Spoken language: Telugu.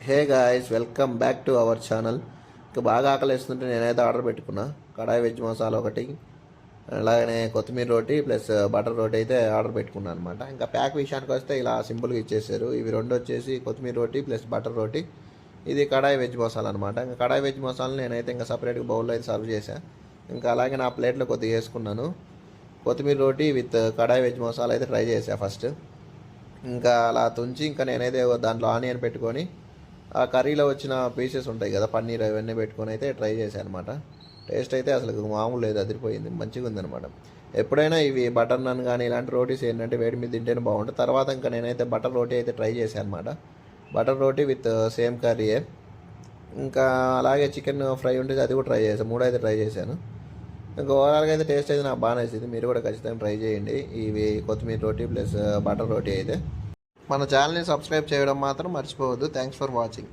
Hey guys, welcome back to our channel. ఇంకా బాగా ఆకలిస్తుంటే నేనైతే ఆర్డర్ పెట్టుకున్నా. కడాయి వెజ్ మసాలా ఒకటి, అలాగనే కొత్తిమీర రోటీ ప్లస్ బటర్ రోటీ అయితే ఆర్డర్ పెట్టుకున్నాను అనమాట. ఇంకా ప్యాక్ విషయానికి వస్తే ఇలా సింపుల్గా ఇచ్చేసారు. ఇవి రెండు వచ్చేసి కొత్తిమీర రోటీ ప్లస్ బటర్ రోటీ, ఇది కడాయి వెజ్ మసాలా అనమాట. ఇంకా కడాయి వెజ్ మసాలా నేనైతే ఇంకా సపరేట్గా బౌల్లో అయితే సర్వ్ చేశాను. ఇంకా అలాగే నా ప్లేట్లో కొద్దిగా వేసుకున్నాను. కొత్తిమీర రోటీ విత్ కడాయి వెజ్ మసాలా అయితే ట్రై చేశాను ఫస్ట్. ఇంకా అలా తుంచి ఇంకా నేనైతే దాంట్లో ఆనియన్ పెట్టుకొని ఆ కర్రీలో వచ్చిన పీసెస్ ఉంటాయి కదా, పన్నీర్ అవన్నీ పెట్టుకొని అయితే ట్రై చేశాను అనమాట. టేస్ట్ అయితే అసలు మామూలు లేదు, అదిరిపోయింది, మంచిగా ఉందన్నమాట. ఎప్పుడైనా ఇవి బటర్ నాన్ కానీ ఇలాంటి రోటీస్ ఏంటంటే వేడి మీద తింటేనే బాగుంటుంది. తర్వాత ఇంకా నేనైతే బటర్ రోటీ అయితే ట్రై చేశాను అనమాట. బటర్ రోటీ విత్ సేమ్ కర్రీయే. ఇంకా అలాగే చికెన్ ఫ్రై ఉంటుంది, అది కూడా ట్రై చేశాను. మూడు అయితే ట్రై చేశాను. ఇంకా ఓవరాల్గా అయితే టేస్ట్ అయితే నాకు బాగా నచ్చింది. మీరు కూడా ఖచ్చితంగా ట్రై చేయండి ఇవి కొత్తిమీర రోటీ ప్లస్ బటర్ రోటీ అయితే. మన ఛానల్ని సబ్స్క్రైబ్ చేయడం మాత్రం మర్చిపోవద్దు. Thanks for watching.